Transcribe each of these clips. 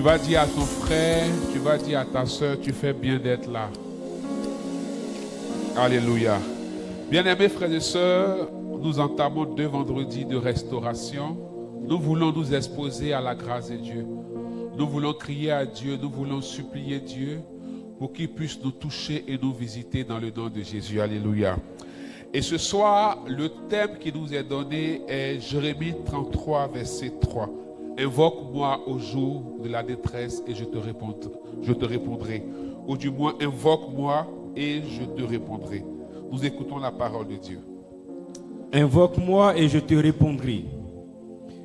vas dire à ton frère, tu vas dire à ta soeur, tu fais bien d'être là. Alléluia. Bien-aimés frères et sœurs, nous entamons 2 vendredis de restauration. Nous voulons nous exposer à la grâce de Dieu. Nous voulons crier à Dieu, nous voulons supplier Dieu pour qu'il puisse nous toucher et nous visiter dans le nom de Jésus. Alléluia. Et ce soir, le thème qui nous est donné est Jérémie 33, verset 3. Invoque-moi au jour de la détresse et je te répondrai. Ou du moins, invoque-moi et je te répondrai. Nous écoutons la parole de Dieu. Invoque-moi et je te répondrai.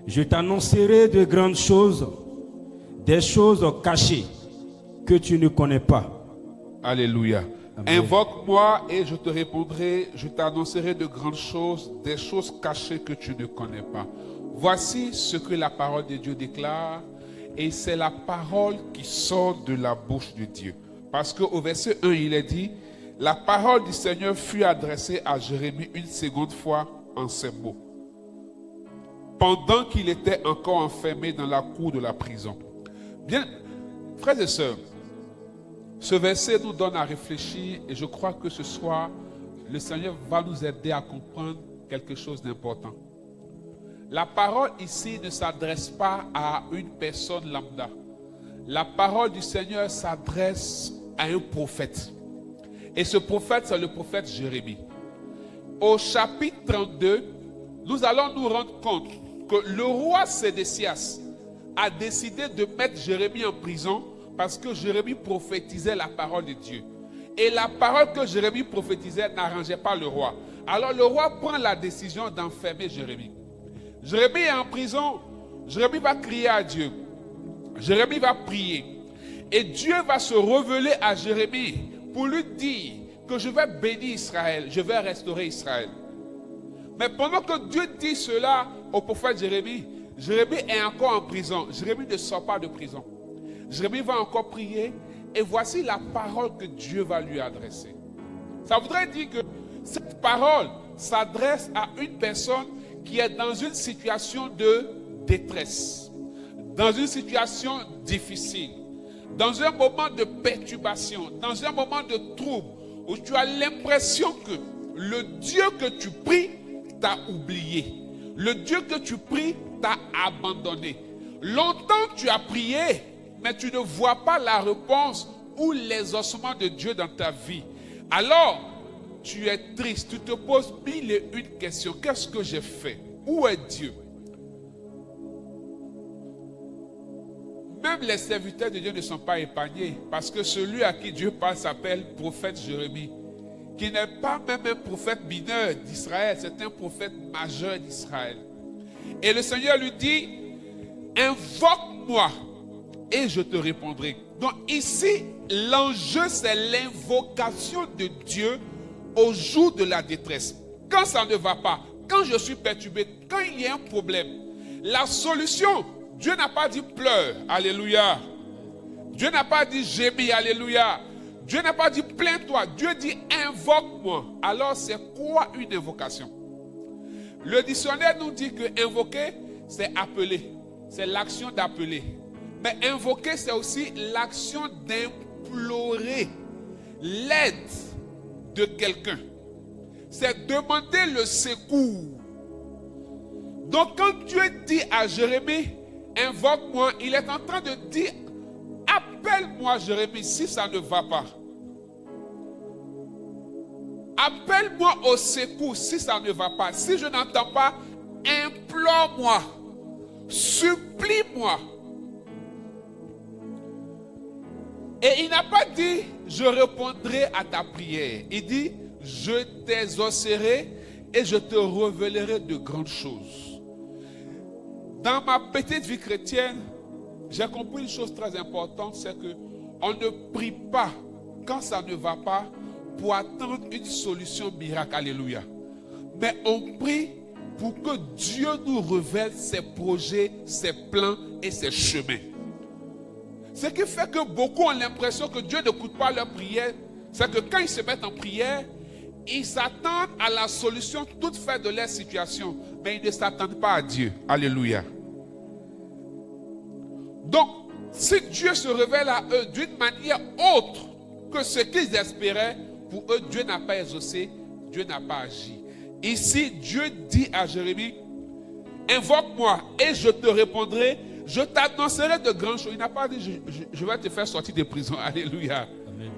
Je t'annoncerai de grandes choses, des choses cachées que tu ne connais pas. Alléluia. Amen. Invoque-moi et je te répondrai. Je t'annoncerai de grandes choses, des choses cachées que tu ne connais pas. Voici ce que la parole de Dieu déclare. Et c'est la parole qui sort de la bouche de Dieu. Parce qu'au verset 1, il est dit, la parole du Seigneur fut adressée à Jérémie une seconde fois en ces mots. Pendant qu'il était encore enfermé dans la cour de la prison. Bien, frères et sœurs, ce verset nous donne à réfléchir et je crois que ce soir, le Seigneur va nous aider à comprendre quelque chose d'important. La parole ici ne s'adresse pas à une personne lambda. La parole du Seigneur s'adresse à un prophète. Et ce prophète, c'est le prophète Jérémie. Au chapitre 32, nous allons nous rendre compte que le roi Sédécias a décidé de mettre Jérémie en prison parce que Jérémie prophétisait la parole de Dieu. Et la parole que Jérémie prophétisait n'arrangeait pas le roi. Alors le roi prend la décision d'enfermer Jérémie. Jérémie est en prison. Jérémie va crier à Dieu. Jérémie va prier. Et Dieu va se révéler à Jérémie pour lui dire que je vais bénir Israël, je vais restaurer Israël. Mais pendant que Dieu dit cela au prophète Jérémie, Jérémie est encore en prison. Jérémie ne sort pas de prison. Jérémie va encore prier et voici la parole que Dieu va lui adresser. Ça voudrait dire que cette parole s'adresse à une personne qui est dans une situation de détresse, dans une situation difficile, dans un moment de perturbation, dans un moment de trouble, où tu as l'impression que le Dieu que tu pries t'a oublié. Le Dieu que tu pries t'a abandonné. Longtemps tu as prié, mais tu ne vois pas la réponse ou l'exaucement de Dieu dans ta vie. Alors, tu es triste, tu te poses 1001 questions. Qu'est-ce que j'ai fait? Où est Dieu? Même les serviteurs de Dieu ne sont pas épargnés parce que celui à qui Dieu parle s'appelle prophète Jérémie, qui n'est pas même un prophète mineur d'Israël, c'est un prophète majeur d'Israël. Et le Seigneur lui dit, invoque-moi et je te répondrai. Donc ici, l'enjeu c'est l'invocation de Dieu au jour de la détresse. Quand ça ne va pas, quand je suis perturbé, quand il y a un problème, la solution, Dieu n'a pas dit pleure, alléluia. Dieu n'a pas dit gémis, alléluia. Dieu n'a pas dit plains-toi, Dieu dit invoque-moi. Alors c'est quoi une invocation? Le dictionnaire nous dit que invoquer, c'est appeler. C'est l'action d'appeler. Mais invoquer, c'est aussi l'action d'implorer l'aide de quelqu'un. C'est demander le secours. Donc quand Dieu dit à Jérémie, invoque-moi, il est en train de dire, appelle-moi Jérémie si ça ne va pas. Appelle-moi au secours si ça ne va pas. Si je n'entends pas, implore-moi, supplie-moi. Et il n'a pas dit, je répondrai à ta prière. Il dit, je t'exaucerai et je te révélerai de grandes choses. Dans ma petite vie chrétienne, j'ai compris une chose très importante, c'est que on ne prie pas quand ça ne va pas pour attendre une solution miracle, alléluia. Mais on prie pour que Dieu nous révèle ses projets, ses plans et ses chemins. Ce qui fait que beaucoup ont l'impression que Dieu n'écoute pas leur prière, c'est que quand ils se mettent en prière, ils s'attendent à la solution toute faite de leur situation, mais ils ne s'attendent pas à Dieu. Alléluia. Donc, Si Dieu se révèle à eux d'une manière autre que ce qu'ils espéraient, pour eux, Dieu n'a pas exaucé, Dieu n'a pas agi. Ici, Dieu dit à Jérémie, invoque-moi et je te répondrai, je t'annoncerai de grandes choses. Il n'a pas dit, je vais te faire sortir de prison. Alléluia. Amen.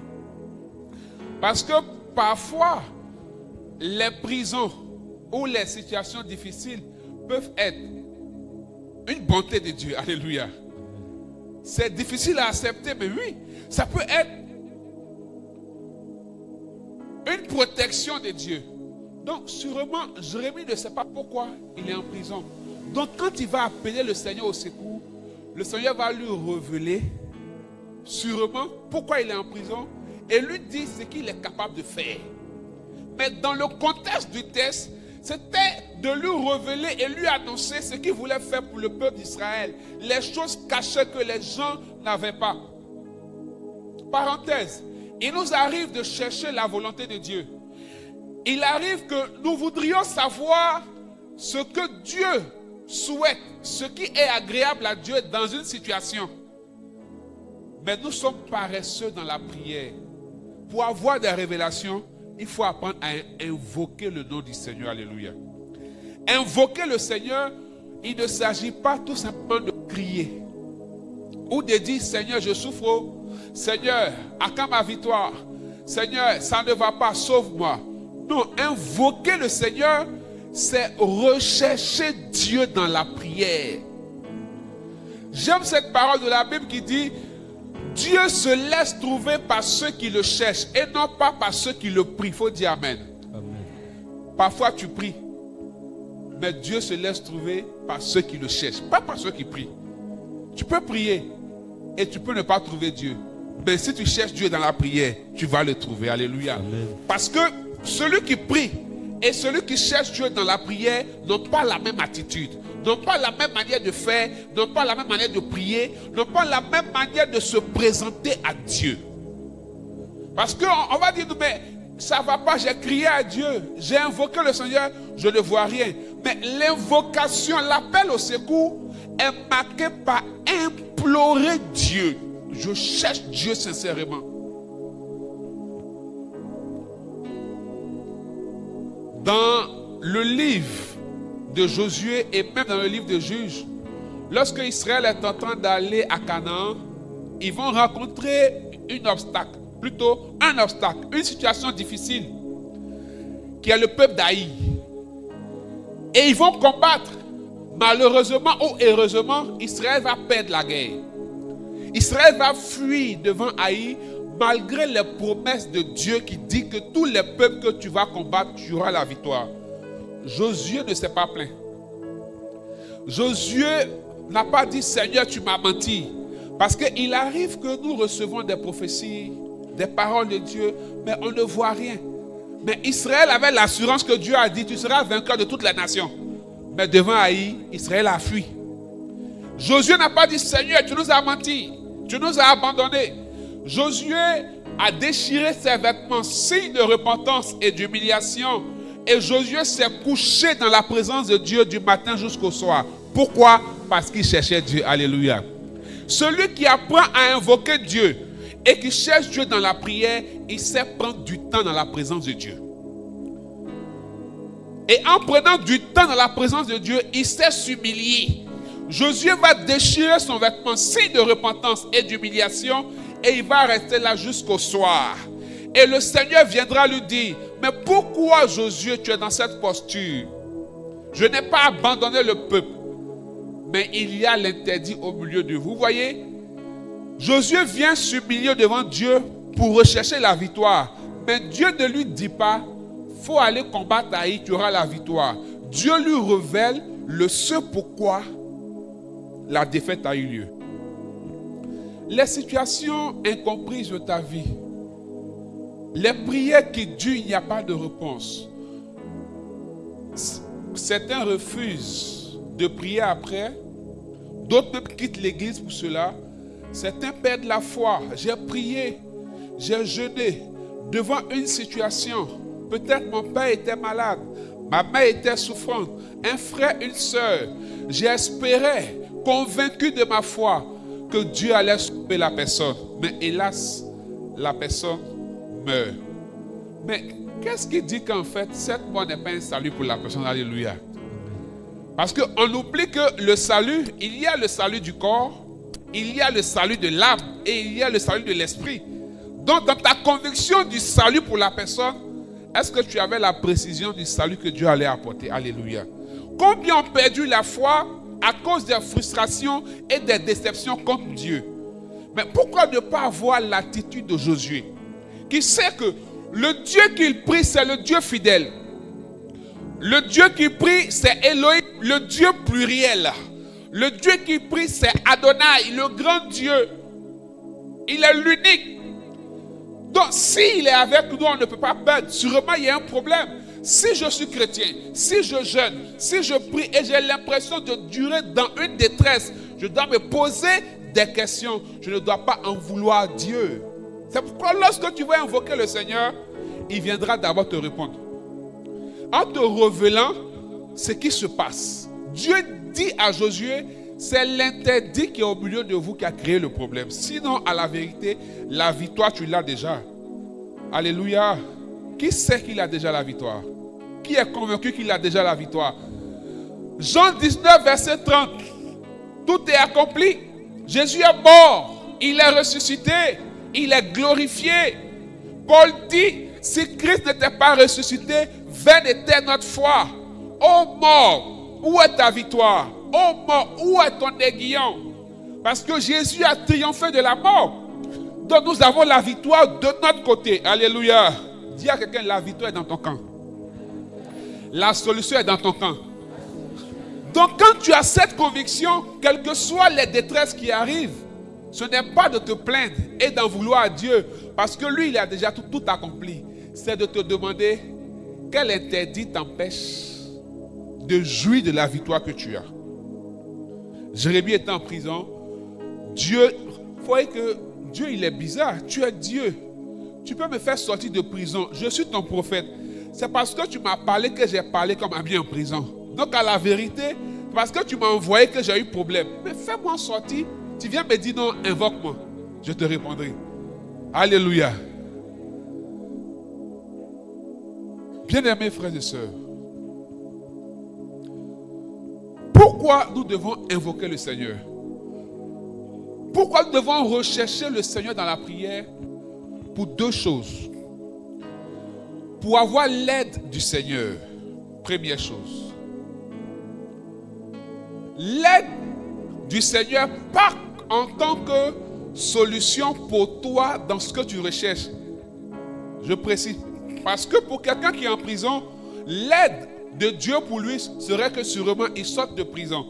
Parce que parfois, les prisons ou les situations difficiles peuvent être une bonté de Dieu. Alléluia. C'est difficile à accepter, mais oui, ça peut être une protection de Dieu. Donc, sûrement, Jérémie ne sait pas pourquoi il est en prison. Donc, quand il va appeler le Seigneur au secours, le Seigneur va lui révéler sûrement pourquoi il est en prison et lui dire ce qu'il est capable de faire. Mais dans le contexte du texte, c'était de lui révéler et lui annoncer ce qu'il voulait faire pour le peuple d'Israël. Les choses cachées que les gens n'avaient pas. Parenthèse, il nous arrive de chercher la volonté de Dieu. Il arrive que nous voudrions savoir ce que Dieu souhaite, ce qui est agréable à Dieu dans une situation. Mais nous sommes paresseux dans la prière. Pour avoir des révélations, il faut apprendre à invoquer le nom du Seigneur. Alléluia. Invoquer le Seigneur, il ne s'agit pas tout simplement de crier ou de dire Seigneur, je souffre. Seigneur, à quand ma victoire? Seigneur, ça ne va pas, sauve-moi. Non, invoquer le Seigneur, c'est rechercher Dieu dans la prière. J'aime cette parole de la Bible qui dit Dieu se laisse trouver par ceux qui le cherchent et non pas par ceux qui le prient. Il faut dire Amen. Amen. Parfois tu pries, mais Dieu se laisse trouver par ceux qui le cherchent, pas par ceux qui prient. Tu peux prier et tu peux ne pas trouver Dieu. Mais si tu cherches Dieu dans la prière, tu vas le trouver. Alléluia. Amen. Parce que celui qui prie et celui qui cherche Dieu dans la prière n'ont pas la même attitude, n'ont pas la même manière de faire, n'ont pas la même manière de prier, n'ont pas la même manière de se présenter à Dieu. Parce qu'on va dire, mais ça ne va pas, j'ai crié à Dieu, j'ai invoqué le Seigneur, je ne vois rien. Mais l'invocation, l'appel au secours est marqué par implorer Dieu. Je cherche Dieu sincèrement. Dans le livre de Josué et même dans le livre de Juges, lorsque Israël est en train d'aller à Canaan, ils vont rencontrer un obstacle, une situation difficile, qui est le peuple d'Aï. Et ils vont combattre. Malheureusement ou heureusement, Israël va perdre la guerre. Israël va fuir devant Aï, malgré les promesses de Dieu qui dit que tous les peuples que tu vas combattre, tu auras la victoire. Josué ne s'est pas plaint. Josué n'a pas dit Seigneur, tu m'as menti. Parce qu'il arrive que nous recevons des prophéties, des paroles de Dieu, mais on ne voit rien. Mais Israël avait l'assurance que Dieu a dit tu seras vainqueur de toutes les nations. Mais devant Aï, Israël a fui. Josué n'a pas dit Seigneur, tu nous as menti, tu nous as abandonnés. Josué a déchiré ses vêtements, signe de repentance et d'humiliation. Et Josué s'est couché dans la présence de Dieu du matin jusqu'au soir. Pourquoi? Parce qu'il cherchait Dieu. Alléluia. Celui qui apprend à invoquer Dieu et qui cherche Dieu dans la prière, il sait prendre du temps dans la présence de Dieu. Et en prenant du temps dans la présence de Dieu, il sait s'humilier. Josué va déchirer son vêtement, signe de repentance et d'humiliation, et il va rester là jusqu'au soir. Et le Seigneur viendra lui dire, mais pourquoi Josué, tu es dans cette posture? Je n'ai pas abandonné le peuple, mais il y a l'interdit au milieu de vous. Vous voyez, Josué vient s'humilier devant Dieu pour rechercher la victoire. Mais Dieu ne lui dit pas, il faut aller combattre Aïe, tu auras la victoire. Dieu lui révèle le ce pourquoi la défaite a eu lieu. Les situations incomprises de ta vie, les prières qui durent, il n'y a pas de réponse. Certains refusent de prier après, d'autres même quittent l'église pour cela. Certains perdent la foi. J'ai prié, j'ai jeûné devant une situation. Peut-être mon père était malade, ma mère était souffrante, un frère, une soeur. J'ai espéré, convaincu de ma foi. que Dieu allait sauver la personne. Mais hélas, la personne meurt. Mais qu'est-ce qui dit qu'en fait, cette mort n'est pas un salut pour la personne? Alléluia. Parce qu'on oublie que le salut, il y a le salut du corps, il y a le salut de l'âme et il y a le salut de l'esprit. Donc, dans ta conviction du salut pour la personne, est-ce que tu avais la précision du salut que Dieu allait apporter? Alléluia. Combien ont perdu la foi à cause des frustrations et des déceptions contre Dieu? Mais pourquoi ne pas avoir l'attitude de Josué, qui sait que le Dieu qu'il prie, c'est le Dieu fidèle. Le Dieu qui prie, c'est Elohim, le Dieu pluriel. Le Dieu qui prie, c'est Adonai, le grand Dieu. Il est l'unique. Donc, s'il est avec nous, on ne peut pas perdre. Sûrement, il y a un problème. Si je suis chrétien, si je jeûne, si je prie et j'ai l'impression de durer dans une détresse, je dois me poser des questions. Je ne dois pas en vouloir à Dieu. C'est pourquoi lorsque tu vas invoquer le Seigneur, il viendra d'abord te répondre. En te révélant ce qui se passe. Dieu dit à Josué, c'est l'interdit qui est au milieu de vous qui a créé le problème. Sinon, à la vérité, la victoire, tu l'as déjà. Alléluia. Qui sait qu'il a déjà la victoire? Qui est convaincu qu'il a déjà la victoire? Jean 19, verset 30. Tout est accompli. Jésus est mort. Il est ressuscité. Il est glorifié. Paul dit, si Christ n'était pas ressuscité, vaine était notre foi. Ô mort, où est ta victoire? Ô mort, où est ton aiguillon? Parce que Jésus a triomphé de la mort. Donc nous avons la victoire de notre côté. Alléluia. Dis à quelqu'un, la victoire est dans ton camp. La solution est dans ton camp. Donc quand tu as cette conviction, quelles que soient les détresses qui arrivent, ce n'est pas de te plaindre et d'en vouloir à Dieu, parce que lui, il a déjà tout accompli. C'est de te demander quel interdit t'empêche de jouir de la victoire que tu as. Jérémie était en prison. Dieu, vous voyez que Dieu, il est bizarre. Tu es Dieu. Tu peux me faire sortir de prison. Je suis ton prophète. C'est parce que tu m'as parlé que j'ai parlé comme un bien en prison. Donc à la vérité, parce que tu m'as envoyé que j'ai eu problème. Mais fais-moi sortir. Tu viens me dire non, invoque-moi. Je te répondrai. Alléluia. Bien-aimés frères et sœurs, pourquoi nous devons invoquer le Seigneur? Pourquoi nous devons rechercher le Seigneur dans la prière? Pour deux choses. Pour avoir l'aide du Seigneur. Première chose. L'aide du Seigneur, pas en tant que solution pour toi dans ce que tu recherches. Je précise. Parce que pour quelqu'un qui est en prison, l'aide de Dieu pour lui serait que sûrement il sorte de prison.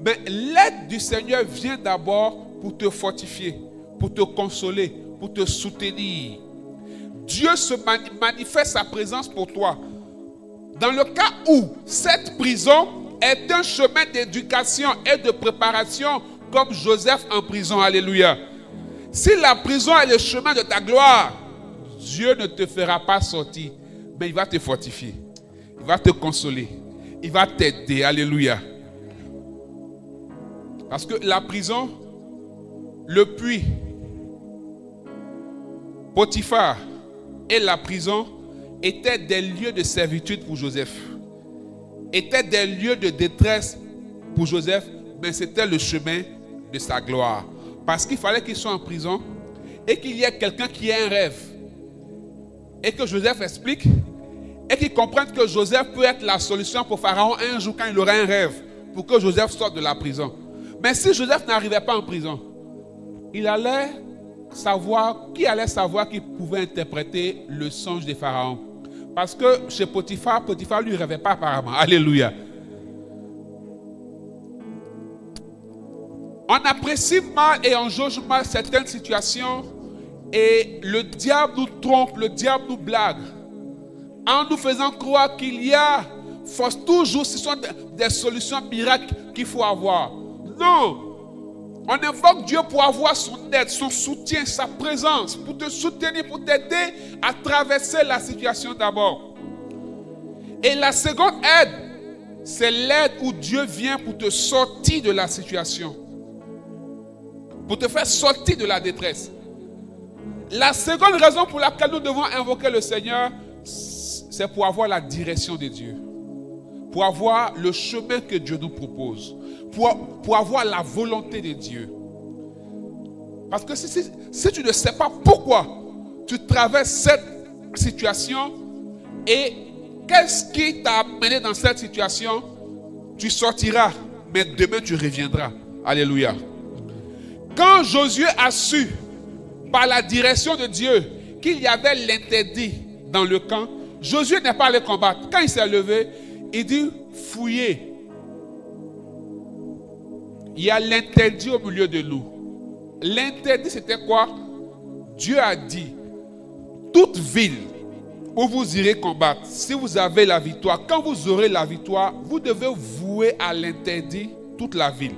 Mais l'aide du Seigneur vient d'abord pour te fortifier, pour te consoler, pour te soutenir. Dieu se manifeste sa présence pour toi. Dans le cas où cette prison est un chemin d'éducation et de préparation comme Joseph en prison. Alléluia. Si la prison est le chemin de ta gloire, Dieu ne te fera pas sortir, mais il va te fortifier. Il va te consoler. Il va t'aider. Alléluia. Parce que la prison, le puits, Potiphar et la prison étaient des lieux de servitude pour Joseph. Étaient des lieux de détresse pour Joseph, mais c'était le chemin de sa gloire. Parce qu'il fallait qu'il soit en prison et qu'il y ait quelqu'un qui ait un rêve. Et que Joseph explique et qu'il comprenne que Joseph peut être la solution pour Pharaon un jour quand il aura un rêve pour que Joseph sorte de la prison. Mais si Joseph n'arrivait pas en prison, il allait savoir, qui allait savoir qu'il pouvait interpréter le songe de Pharaon? Parce que chez Potiphar, Potiphar lui rêvait pas apparemment. Alléluia. On apprécie mal et on jauge mal certaines situations et le diable nous trompe, le diable nous blague en nous faisant croire qu'il y a toujours, ce sont des solutions miracles qu'il faut avoir. Non! On invoque Dieu pour avoir son aide, son soutien, sa présence, pour te soutenir, pour t'aider à traverser la situation d'abord. Et la seconde aide, c'est l'aide où Dieu vient pour te sortir de la situation. pour te faire sortir de la détresse. La seconde raison pour laquelle nous devons invoquer le Seigneur, c'est pour avoir la direction de Dieu. Pour avoir le chemin que Dieu nous propose. Pour avoir la volonté de Dieu. Parce que si tu ne sais pas pourquoi tu traverses cette situation et qu'est-ce qui t'a amené dans cette situation, tu sortiras, mais demain tu reviendras. Alléluia. Quand Josué a su, par la direction de Dieu, qu'il y avait l'interdit dans le camp, Josué n'est pas allé combattre. Quand il s'est levé, il dit fouillez. Il y a l'interdit au milieu de nous. L'interdit, c'était quoi? Dieu a dit, toute ville où vous irez combattre, si vous avez la victoire, quand vous aurez la victoire, vous devez vouer à l'interdit toute la ville.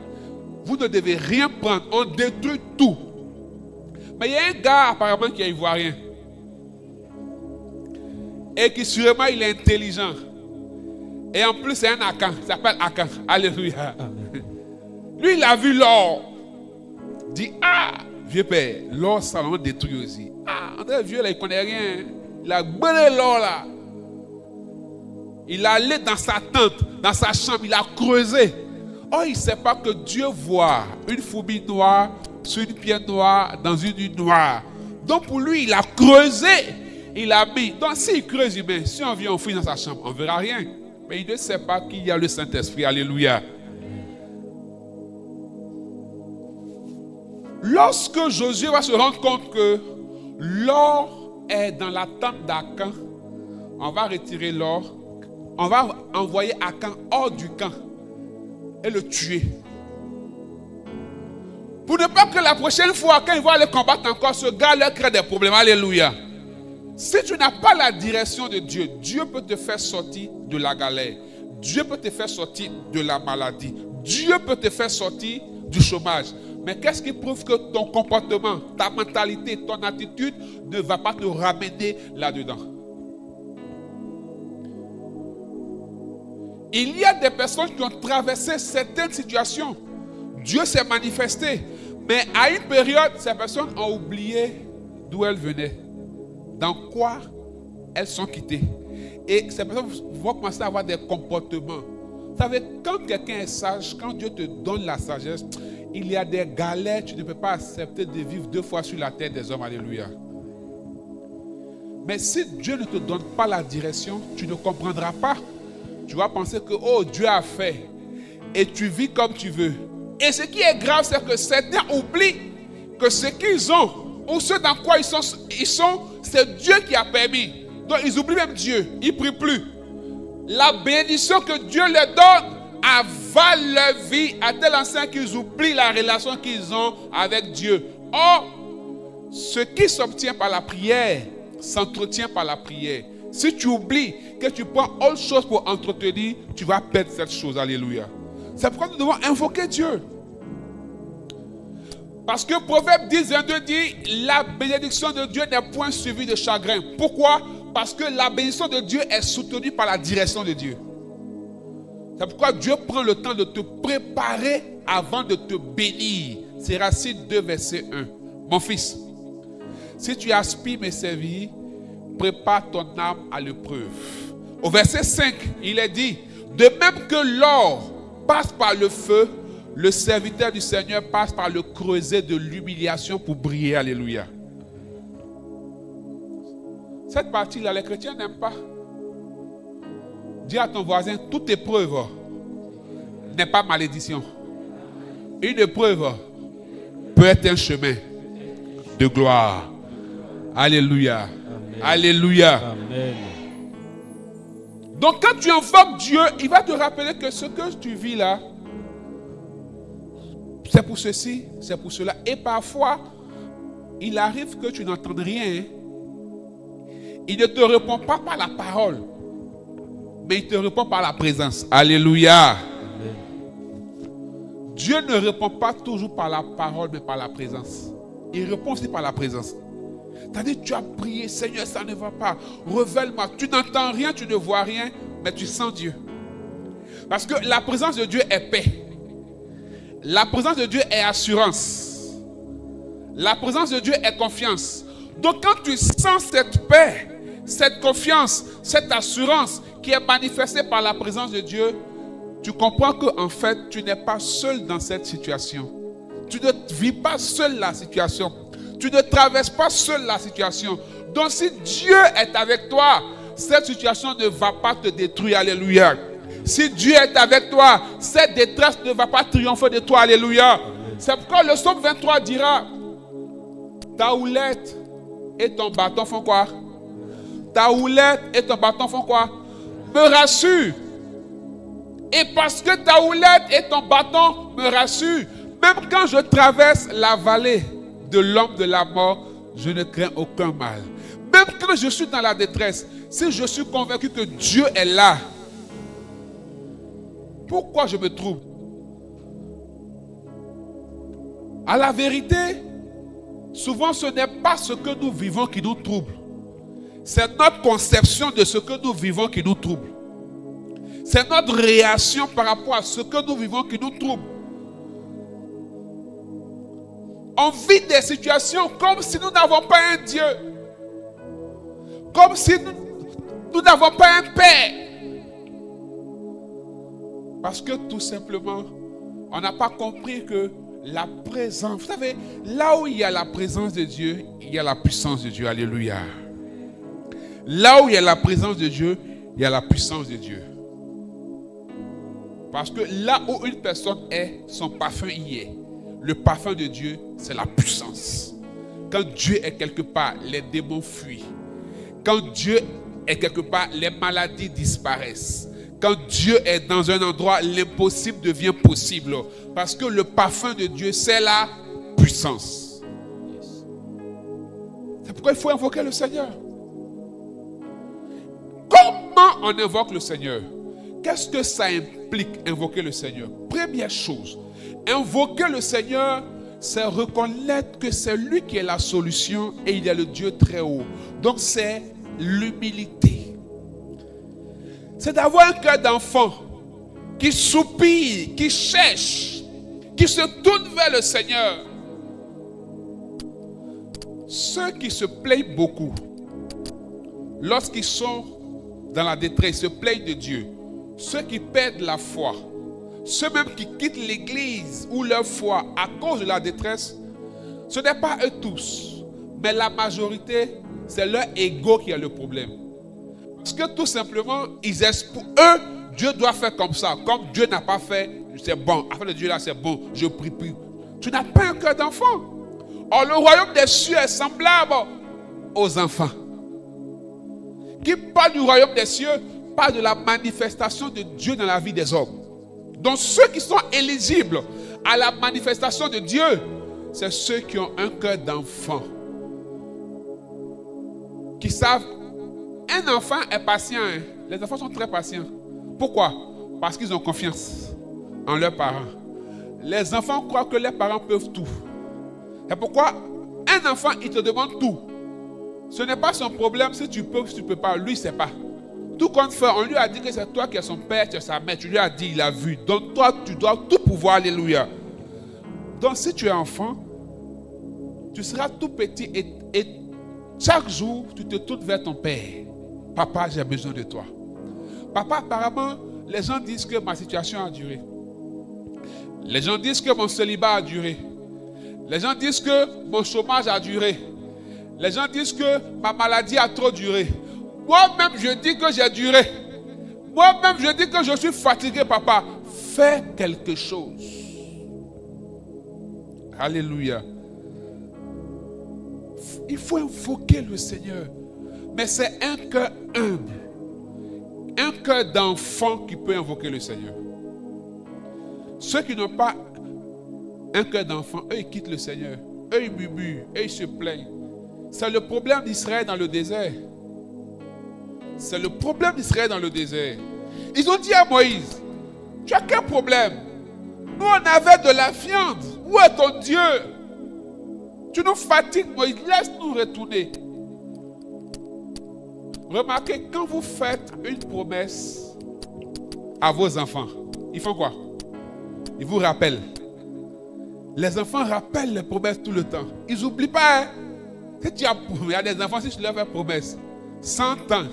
Vous ne devez rien prendre, on détruit tout. Mais il y a un gars apparemment qui est ivoirien et qui sûrement il est intelligent. Et en plus c'est un Akan, il s'appelle Akan. Alléluia. Amen. Lui il a vu l'or. Il dit, ah, vieux père, l'or Salomon détruit aussi. Ah, André vieux là, il ne connaît rien. Il a brûlé l'or là. Il est allé dans sa tente, dans sa chambre, il a creusé. Oh, il ne sait pas que Dieu voit une fourmi noire sur une pierre noire dans une nuit noire. Donc pour lui, il a creusé, il a mis. Donc s'il creuse humain, si on vient fouiller dans sa chambre, on ne verra rien. Mais il ne sait pas qu'il y a le Saint-Esprit. Alléluia. Lorsque Josué va se rendre compte que l'or est dans la tente d'Akan, on va retirer l'or, on va envoyer Akan hors du camp et le tuer. Pour ne pas que la prochaine fois, quand il va aller combattre encore, ce gars leur crée des problèmes. Alléluia. Si tu n'as pas la direction de Dieu, Dieu peut te faire sortir de la galère. Dieu peut te faire sortir de la maladie. Dieu peut te faire sortir du chômage. Mais qu'est-ce qui prouve que ton comportement, ta mentalité, ton attitude ne va pas te ramener là-dedans? Il y a des personnes qui ont traversé certaines situations. Dieu s'est manifesté. Mais à une période, ces personnes ont oublié d'où elles venaient. Dans quoi elles sont quittées. Et ces personnes vont commencer à avoir des comportements. Vous savez, quand quelqu'un est sage, quand Dieu te donne la sagesse, il y a des galères, tu ne peux pas accepter de vivre 2 fois sur la terre des hommes. Alléluia. Mais si Dieu ne te donne pas la direction, tu ne comprendras pas. Tu vas penser que, oh, Dieu a fait. Et tu vis comme tu veux. Et ce qui est grave, c'est que certains oublient que ce qu'ils ont, ou ce dans quoi ils sont, c'est Dieu qui a permis. Donc ils oublient même Dieu. Ils ne prient plus. La bénédiction que Dieu leur donne avale leur vie à tel enseigne qu'ils oublient la relation qu'ils ont avec Dieu. Or, ce qui s'obtient par la prière s'entretient par la prière. Si tu oublies que tu prends autre chose pour entretenir, tu vas perdre cette chose. Alléluia. C'est pourquoi nous devons invoquer Dieu. Parce que Proverbe 10, 22 dit, la bénédiction de Dieu n'est point suivie de chagrin. Pourquoi? Parce que la bénédiction de Dieu est soutenue par la direction de Dieu. C'est pourquoi Dieu prend le temps de te préparer avant de te bénir. C'est Racine 2, verset 1. Mon fils, si tu aspires me servir, prépare ton âme à l'épreuve. Au verset 5, il est dit, de même que l'or passe par le feu, le serviteur du Seigneur passe par le creuset de l'humiliation pour briller. Alléluia. Cette partie-là, les chrétiens n'aiment pas. Dis à ton voisin, toute épreuve n'est pas malédiction. Une épreuve peut être un chemin de gloire. Alléluia. Amen. Alléluia. Amen. Donc quand tu invoques Dieu, il va te rappeler que ce que tu vis là, c'est pour ceci, c'est pour cela. Et parfois, il arrive que tu n'entendes rien. Il ne te répond pas par la parole, mais il te répond par la présence. Alléluia. Amen. Dieu ne répond pas toujours par la parole, mais par la présence. Il répond aussi par la présence. C'est-à-dire, tu as prié, Seigneur, ça ne va pas. Révèle-moi. Tu n'entends rien, tu ne vois rien, mais tu sens Dieu. Parce que la présence de Dieu est paix. La présence de Dieu est assurance. La présence de Dieu est confiance. Donc quand tu sens cette paix, cette confiance, cette assurance qui est manifestée par la présence de Dieu, tu comprends qu'en fait, tu n'es pas seul dans cette situation. Tu ne vis pas seul la situation. Tu ne traverses pas seul la situation. Donc si Dieu est avec toi, cette situation ne va pas te détruire. Alléluia. Si Dieu est avec toi, cette détresse ne va pas triompher de toi. Alléluia. C'est pourquoi le psaume 23 dira, ta houlette et ton bâton font quoi? Ta houlette et ton bâton font quoi? Me rassurent. Et parce que ta houlette et ton bâton me rassurent, même quand je traverse la vallée de l'ombre de la mort, je ne crains aucun mal. Même quand je suis dans la détresse, si je suis convaincu que Dieu est là, pourquoi je me trouble? À la vérité, souvent ce n'est pas ce que nous vivons qui nous trouble. C'est notre conception de ce que nous vivons qui nous trouble. C'est notre réaction par rapport à ce que nous vivons qui nous trouble. On vit des situations comme si nous n'avons pas un Dieu. Comme si nous n'avons pas un Père. Parce que tout simplement, on n'a pas compris que la présence, vous savez, là où il y a la présence de Dieu, il y a la puissance de Dieu. Alléluia. Là où il y a la présence de Dieu, il y a la puissance de Dieu. Parce que là où une personne est, son parfum y est. Le parfum de Dieu, c'est la puissance. Quand Dieu est quelque part, les démons fuient. Quand Dieu est quelque part, les maladies disparaissent. Quand Dieu est dans un endroit, l'impossible devient possible. Parce que le parfum de Dieu, c'est la puissance. C'est pourquoi il faut invoquer le Seigneur. Comment on invoque le Seigneur? Qu'est-ce que ça implique, invoquer le Seigneur? Première chose, invoquer le Seigneur, c'est reconnaître que c'est lui qui est la solution et il y a le Dieu très haut. Donc c'est l'humilité. C'est d'avoir un cœur d'enfant qui soupire, qui cherche, qui se tourne vers le Seigneur. Ceux qui se plaignent beaucoup, lorsqu'ils sont dans la détresse, se plaignent de Dieu. Ceux qui perdent la foi, ceux même qui quittent l'église ou leur foi à cause de la détresse, ce n'est pas eux tous, mais la majorité, c'est leur ego qui a le problème. Parce que tout simplement, ils espèrent, eux, Dieu doit faire comme ça. Comme Dieu n'a pas fait, c'est bon. Afin de Dieu là, c'est bon, je prie plus. Tu n'as pas un cœur d'enfant. Or, le royaume des cieux est semblable aux enfants. Qui parle du royaume des cieux, parle de la manifestation de Dieu dans la vie des hommes. Donc ceux qui sont éligibles à la manifestation de Dieu, c'est ceux qui ont un cœur d'enfant. Qui savent, un enfant est patient. Hein? Les enfants sont très patients. Pourquoi? Parce qu'ils ont confiance en leurs parents. Les enfants croient que leurs parents peuvent tout. C'est pourquoi un enfant, il te demande tout. Ce n'est pas son problème si tu peux ou si tu ne peux pas. Lui, il ne sait pas. Tout compte fait, on lui a dit que c'est toi qui es son père, tu es sa mère. Tu lui as dit, il a vu. Donc toi, tu dois tout pouvoir. Alléluia. Donc si tu es enfant, tu seras tout petit et chaque jour, tu te tournes vers ton père. Papa, j'ai besoin de toi. Papa, apparemment, les gens disent que ma situation a duré. Les gens disent que mon célibat a duré. Les gens disent que mon chômage a duré. Les gens disent que ma maladie a trop duré. Moi-même, je dis que j'ai duré. Moi-même, je dis que je suis fatigué, papa. Fais quelque chose. Alléluia. Il faut invoquer le Seigneur. Mais c'est un cœur humble. Un cœur d'enfant qui peut invoquer le Seigneur. Ceux qui n'ont pas un cœur d'enfant, eux, ils quittent le Seigneur. Eux, ils murmurent. Eux, ils se plaignent. C'est le problème d'Israël dans le désert. C'est le problème d'Israël dans le désert. Ils ont dit à Moïse, tu as quel problème? Nous, on avait de la viande. Où est ton Dieu? Tu nous fatigues, Moïse. Laisse-nous retourner. Remarquez, quand vous faites une promesse à vos enfants, ils font quoi? Ils vous rappellent. Les enfants rappellent les promesses tout le temps. Ils n'oublient pas. Hein? Si tu as, il y a des enfants, si tu leur fais promesse, 100 ans,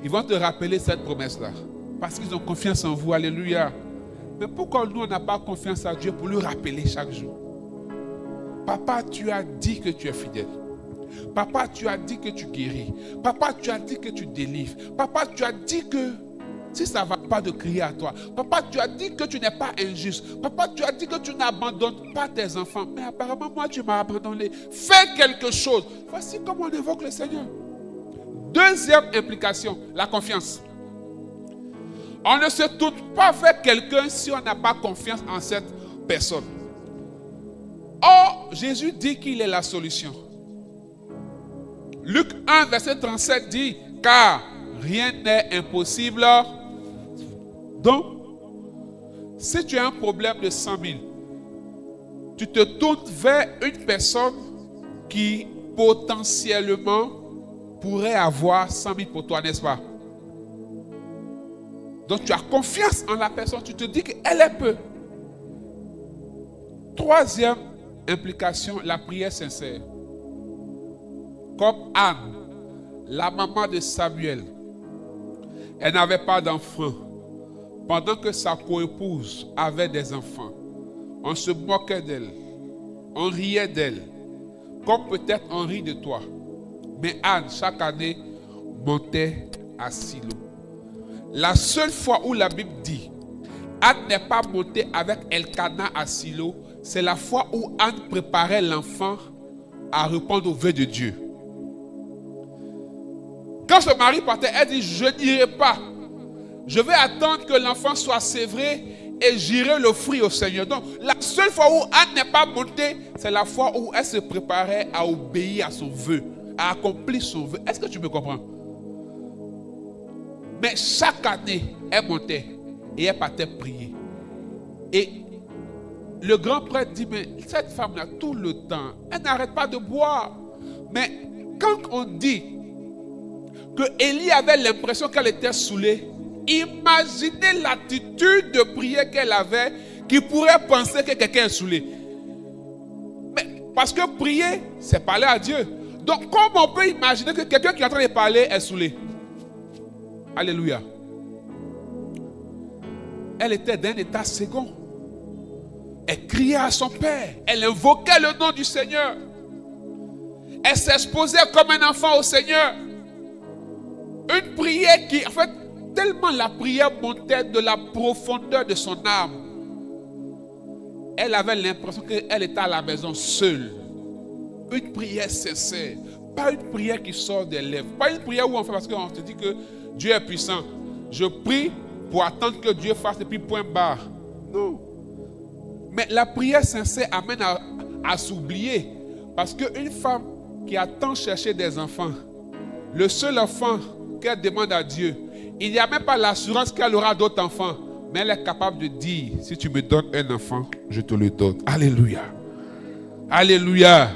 ils vont te rappeler cette promesse-là. Parce qu'ils ont confiance en vous. Alléluia. Mais pourquoi nous, on n'a pas confiance en Dieu pour lui rappeler chaque jour? Papa, tu as dit que tu es fidèle. Papa, tu as dit que tu guéris. Papa, tu as dit que tu délivres. Papa, tu as dit que si ça ne va pas de crier à toi. Papa, tu as dit que tu n'es pas injuste. Papa, tu as dit que tu n'abandonnes pas tes enfants. Mais apparemment, moi, tu m'as abandonné. Fais quelque chose. Voici comment on évoque le Seigneur. Deuxième implication, la confiance. On ne se tourne pas vers quelqu'un si on n'a pas confiance en cette personne. Or, Jésus dit qu'il est la solution. Luc 1, verset 37 dit, car rien n'est impossible. Donc, si tu as un problème de 100 000, tu te tournes vers une personne qui potentiellement pourrait avoir 100 000 pour toi, n'est-ce pas? Donc, tu as confiance en la personne, tu te dis qu'elle est peu. Troisième implication, la prière sincère. Comme Anne, la maman de Samuel, elle n'avait pas d'enfant. Pendant que sa coépouse avait des enfants, on se moquait d'elle, on riait d'elle, comme peut-être on rit de toi. Mais Anne, chaque année, montait à Silo. La seule fois où la Bible dit Anne n'est pas montée avec Elkana à Silo, c'est la fois où Anne préparait l'enfant à répondre aux vœux de Dieu. Quand son mari partait, elle dit, je n'irai pas. Je vais attendre que l'enfant soit sévré et j'irai l'offrir au Seigneur. Donc, la seule fois où Anne n'est pas montée, c'est la fois où elle se préparait à obéir à son vœu, à accomplir son vœu. Est-ce que tu me comprends? Mais chaque année, elle montait et elle partait prier. Et le grand prêtre dit, mais cette femme-là, tout le temps, elle n'arrête pas de boire. Mais quand on dit que Élie avait l'impression qu'elle était saoulée, imaginez l'attitude de prière qu'elle avait, qui pourrait penser que quelqu'un est saoulé. Mais parce que prier, c'est parler à Dieu. Donc, comment on peut imaginer que quelqu'un qui est en train de parler est saoulé? Alléluia. Elle était d'un état second. Elle criait à son père. Elle invoquait le nom du Seigneur. Elle s'exposait comme un enfant au Seigneur. Une prière qui, en fait, tellement la prière montait de la profondeur de son âme. Elle avait l'impression qu'elle était à la maison seule. Une prière sincère. Pas une prière qui sort des lèvres. Pas une prière où on fait parce qu'on se dit que Dieu est puissant. Je prie pour attendre que Dieu fasse et puis point barre. Non. Mais la prière sincère amène à s'oublier. Parce qu'une femme qui a tant cherché des enfants, le seul enfant qu'elle demande à Dieu, il n'y a même pas l'assurance qu'elle aura d'autres enfants. Mais elle est capable de dire, si tu me donnes un enfant, je te le donne. Alléluia. Alléluia.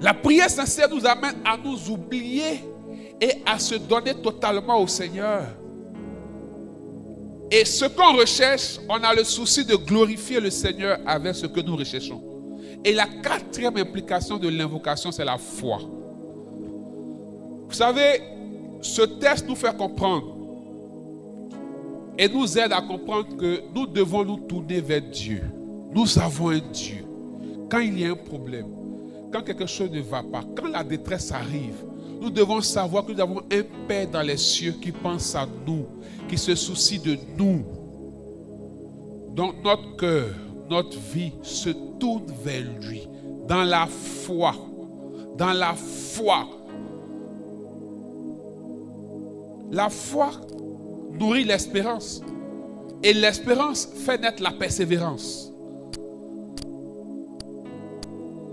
La prière sincère nous amène à nous oublier et à se donner totalement au Seigneur. Et ce qu'on recherche, on a le souci de glorifier le Seigneur avec ce que nous recherchons. Et la quatrième implication de l'invocation, c'est la foi. Vous savez, ce texte nous fait comprendre et nous aide à comprendre que nous devons nous tourner vers Dieu. Nous avons un Dieu. Quand il y a un problème, quand quelque chose ne va pas, quand la détresse arrive, nous devons savoir que nous avons un Père dans les cieux qui pense à nous, qui se soucie de nous. Donc notre cœur, notre vie se tourne vers lui, dans la foi. Dans la foi. La foi nourrit l'espérance. Et l'espérance fait naître la persévérance.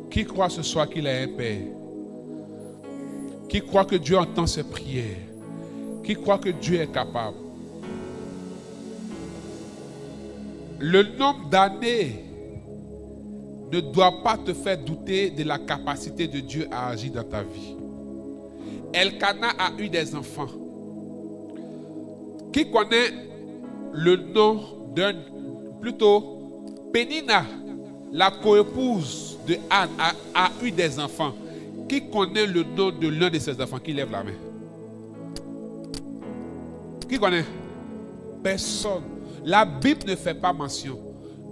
Qui croit ce soir qu'il a un Père? Qui croit que Dieu entend ses prières? Qui croit que Dieu est capable? Le nombre d'années ne doit pas te faire douter de la capacité de Dieu à agir dans ta vie. Elkana a eu des enfants. Qui connaît le nom d'un, plutôt Pénina, la coépouse de Anne, a eu des enfants. Qui connaît le nom de l'un de ses enfants? Qui lève la main? Qui connaît? Personne. La Bible ne fait pas mention.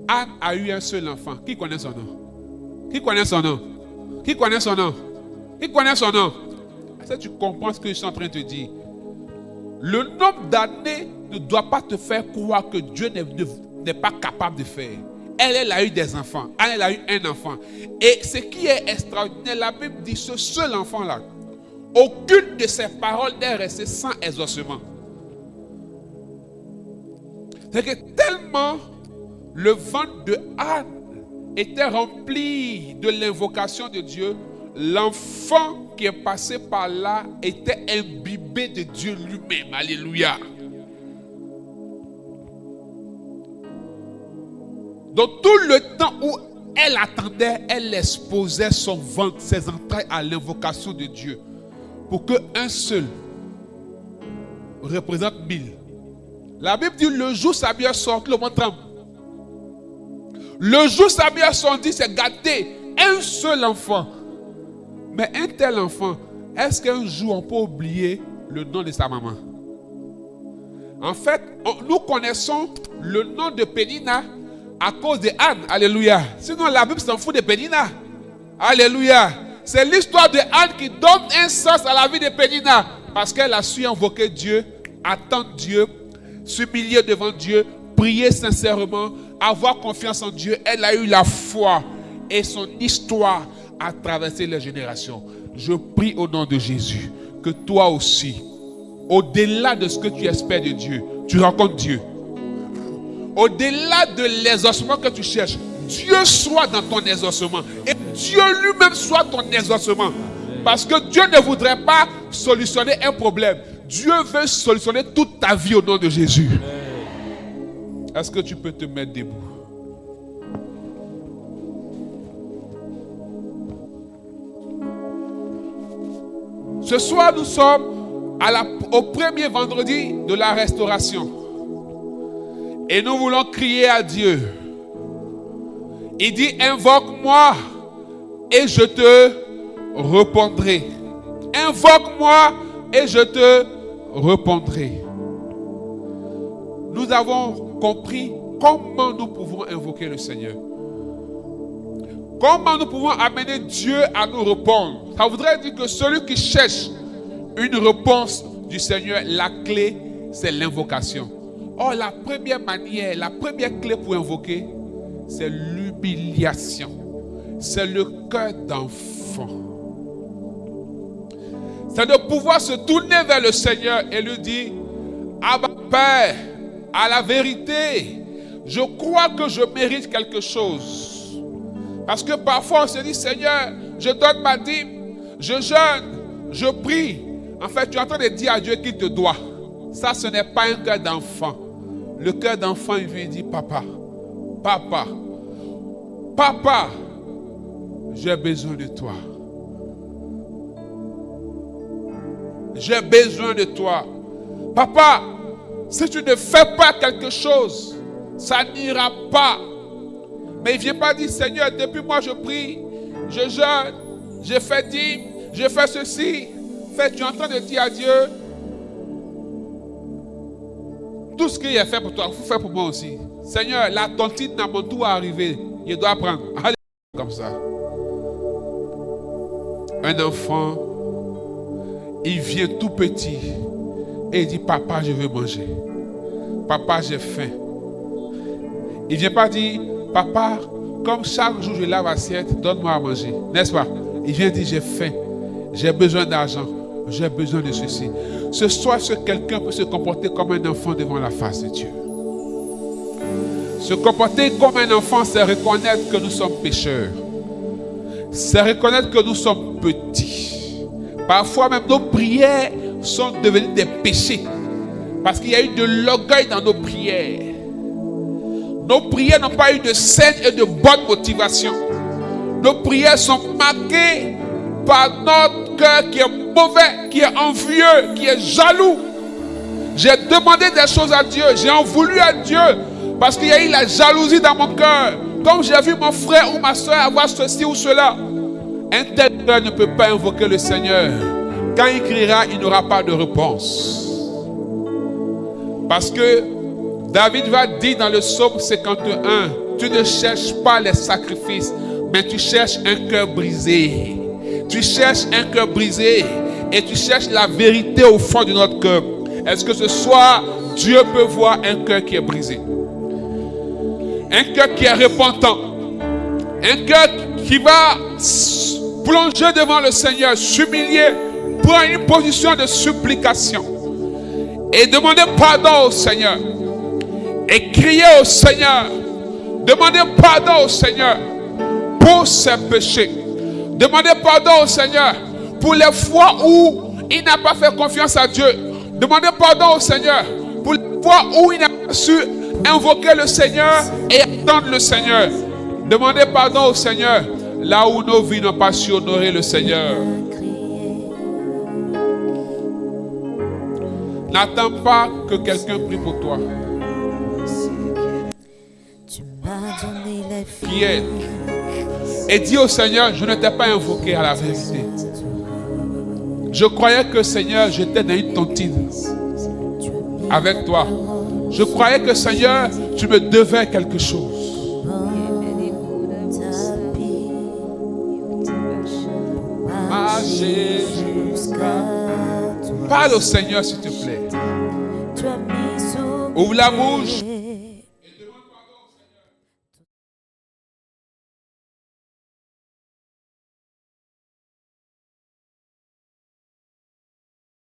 Anne a eu un seul enfant. Qui connaît son nom? Qui connaît son nom? Qui connaît son nom? Qui connaît son nom? Est-ce que tu comprends ce que je suis en train de te dire? Le nombre d'années ne doit pas te faire croire que Dieu n'est pas capable de faire. Elle a eu des enfants. Elle a eu un enfant. Et ce qui est extraordinaire, la Bible dit ce seul enfant-là, aucune de ses paroles n'est restée sans exaucement. C'est que tellement le ventre de Anne était rempli de l'invocation de Dieu, l'enfant qui est passé par là était imbibé de Dieu lui-même. Alléluia. Donc tout le temps où elle attendait, elle exposait son ventre, ses entrailles à l'invocation de Dieu. Pour qu'un seul représente 1000. La Bible dit le jour sa bière sortit, le monde tremble. Le jour sa bière sortit, c'est gâté. Un seul enfant. Mais un tel enfant, est-ce qu'un jour on peut oublier le nom de sa maman? En fait, nous connaissons le nom de Pénina à cause de Anne. Alléluia. Sinon la Bible s'en fout de Pénina. Alléluia. C'est l'histoire de Anne qui donne un sens à la vie de Pénina. Parce qu'elle a su invoquer Dieu, attendre Dieu, s'humilier devant Dieu, prier sincèrement, avoir confiance en Dieu. Elle a eu la foi et son histoire a traversé les générations. Je prie au nom de Jésus que toi aussi, au-delà de ce que tu espères de Dieu, tu rencontres Dieu. Au-delà de l'exaucement que tu cherches, Dieu soit dans ton exaucement. Et Dieu lui-même soit ton exaucement. Parce que Dieu ne voudrait pas solutionner un problème. Dieu veut solutionner toute ta vie au nom de Jésus. Est-ce que tu peux te mettre debout? Ce soir, nous sommes au premier vendredi de la restauration. Et nous voulons crier à Dieu. Il dit, invoque-moi et je te répondrai. Invoque-moi et je te répondrai. Nous avons compris comment nous pouvons invoquer le Seigneur. Comment nous pouvons amener Dieu à nous répondre. Ça voudrait dire que celui qui cherche une réponse du Seigneur, la clé, c'est l'invocation. Or, la première manière, la première clé pour invoquer, c'est l'humiliation. C'est le cœur d'enfant. C'est de pouvoir se tourner vers le Seigneur et lui dire, Abba Père, à la vérité, je crois que je mérite quelque chose. Parce que parfois on se dit, Seigneur, je donne ma dîme, je jeûne, je prie. En fait, tu es en train de dire à Dieu qu'il te doit. Ça, ce n'est pas un cœur d'enfant. Le cœur d'enfant, il vient dire, papa, papa, papa, j'ai besoin de toi. J'ai besoin de toi. Papa, si tu ne fais pas quelque chose, ça n'ira pas. Mais il ne vient pas dire, Seigneur, depuis moi je prie, je jeûne, je fais dîme, je fais ceci. En fait, tu es en train de dire à Dieu, tout ce qu'il a fait pour toi, il faut faire pour moi aussi. Seigneur, la tontine dans mon tour est arrivée. Je dois prendre. Allez, comme ça. Un enfant, il vient tout petit et il dit, papa, je veux manger. Papa, j'ai faim. Il ne vient pas dire, papa, comme chaque jour je lave l'assiette, donne-moi à manger. N'est-ce pas? Il vient dire, j'ai faim. J'ai besoin d'argent. J'ai besoin de ceci. Ce soir, ce quelqu'un peut se comporter comme un enfant devant la face de Dieu. Se comporter comme un enfant, c'est reconnaître que nous sommes pécheurs. C'est reconnaître que nous sommes petits. Parfois même nos prières sont devenues des péchés. Parce qu'il y a eu de l'orgueil dans nos prières. Nos prières n'ont pas eu de saine et de bonne motivation. Nos prières sont marquées par notre cœur qui est mauvais, qui est envieux, qui est jaloux. J'ai demandé des choses à Dieu, j'ai en voulu à Dieu, parce qu'il y a eu la jalousie dans mon cœur. Comme j'ai vu mon frère ou ma soeur avoir ceci ou cela. Un tel cœur ne peut pas invoquer le Seigneur. Quand il criera, il n'aura pas de réponse. Parce que David va dire dans le psaume 51, tu ne cherches pas les sacrifices, mais tu cherches un cœur brisé. Tu cherches un cœur brisé et tu cherches la vérité au fond de notre cœur. Est-ce que ce soir, Dieu peut voir un cœur qui est brisé? Un cœur qui est repentant. Un cœur qui va plonger devant le Seigneur, s'humilier, prendre une position de supplication et demander pardon au Seigneur. Et crier au Seigneur. Demander pardon au Seigneur pour ses péchés. Demander pardon au Seigneur pour les fois où il n'a pas fait confiance à Dieu. Demander pardon au Seigneur pour les fois où il n'a pas su invoquer le Seigneur et attendre le Seigneur. Demandez pardon au Seigneur là où nos vies n'ont pas su honorer le Seigneur. N'attends pas que quelqu'un prie pour toi. Priez et dis au Seigneur, je ne t'ai pas invoqué à la vérité. Je croyais que Seigneur, j'étais dans une tontine avec toi. Je croyais que Seigneur, tu me devais quelque chose. Parle au Seigneur s'il te plaît. Ouvre la bouche.